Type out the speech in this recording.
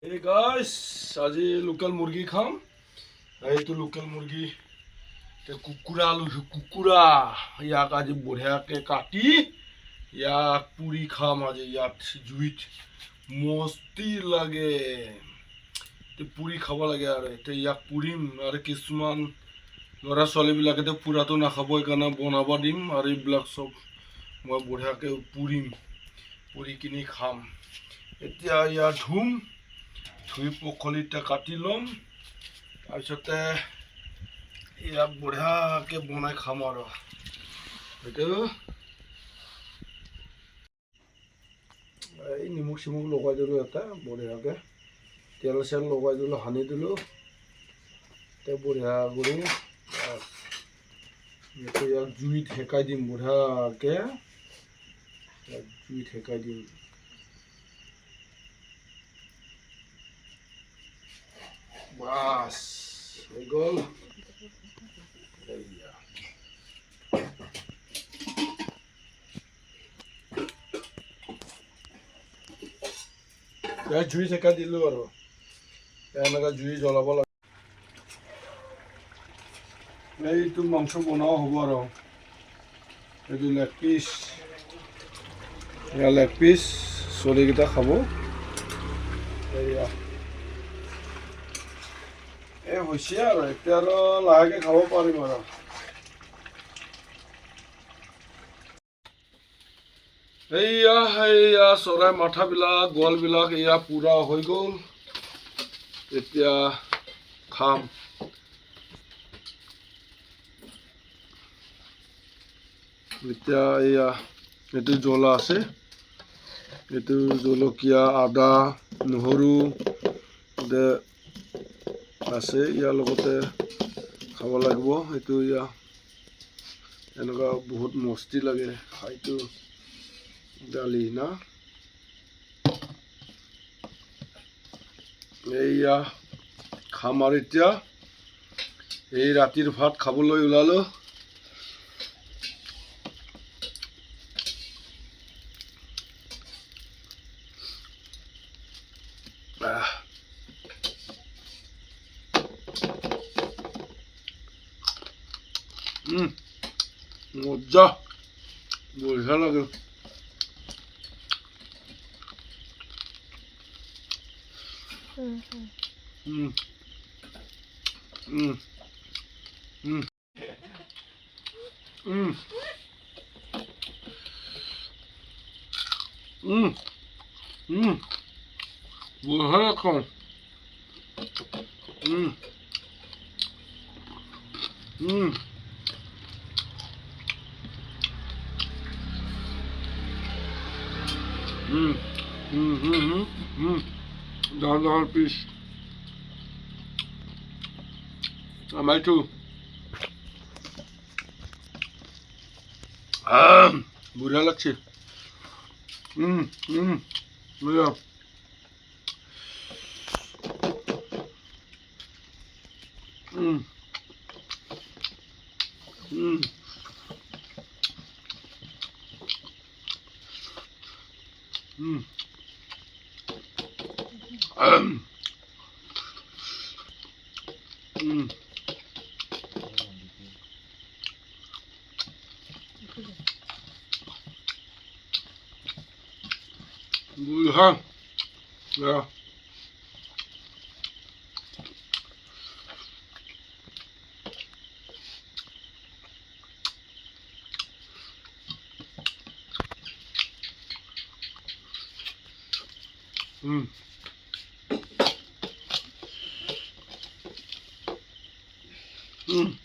Hey guys, আজি local মুৰ্গী খাম। এইটো লোকেল মুৰ্গী কুকুৰা লৈছোঁ। কুকুৰা ইয়াক আজি বঢ়িয়াকৈ কাটি ইয়াক পুৰি খাম। আজি ইয়াত জুইত মস্তি লাগে, পুৰি খাব লাগে। আৰু এতিয়া ইয়াক পুৰিম। আৰু কিছুমান ল'ৰা ছোৱালীবিলাকেতো পুৰাটো নাখাব, সেইকাৰণে বনাব দিম। আৰু এইবিলাক চব মই বঢ়িয়াকৈ পুৰিম, পুৰি কিনি খাম। এতিয়া ইয়াত ধুই পখলিতে কাটি ল'ম, তাৰপিছতে ইয়াক বঢ়িয়াকৈ বনাই খাম। আৰু এইটো এই নিমখ চিমখ লগাই দিলোঁ, ইয়াতে বঢ়িয়াকৈ তেল চেল লগাই দিলোঁ, সানি দিলোঁ, এতিয়া বঢ়িয়া কৰি ইয়াক জুইত সেকাই দিম। বঢ়িয়াকৈ জুইত সেকাই দিম। বাস হৈ গ'ল। জুই চেকা দিলোঁ আৰু এনেকৈ জুই জ্বলাব লাগে। এইটো মাংস বনোৱা হ'ব। আৰু এইটো লেগ পিচ, লেগ পিচ চলিকেইটা খাব। এয়া এই হৈছে আৰু এতিয়া আৰু লাহেকৈ খাব পাৰিম। আৰু এইয়া চৰাই মাথাবিলাক গলবিলাক এয়া পুৰা হৈ গ'ল। এতিয়া খাম। এতিয়া এইটো জ্বলা আছে, এইটো জলকীয়া, আদা, নহৰু আছে, ইয়াৰ লগতে খাব লাগিব। এইটো এনেকুৱা বহুত মস্তি লাগে খাইটো। দালি না এইয়া খাম। আৰু এতিয়া এই ৰাতিৰ ভাত খাবলৈ ওলালোঁ। মজা, বঢ়িয়া লাগে। বঢ়িয়া খাওঁ। ডাঙৰ পিচ আমাৰটো বঢ়িয়া লাগছে। বঢ়িয়া। Bùi yeah. Mm.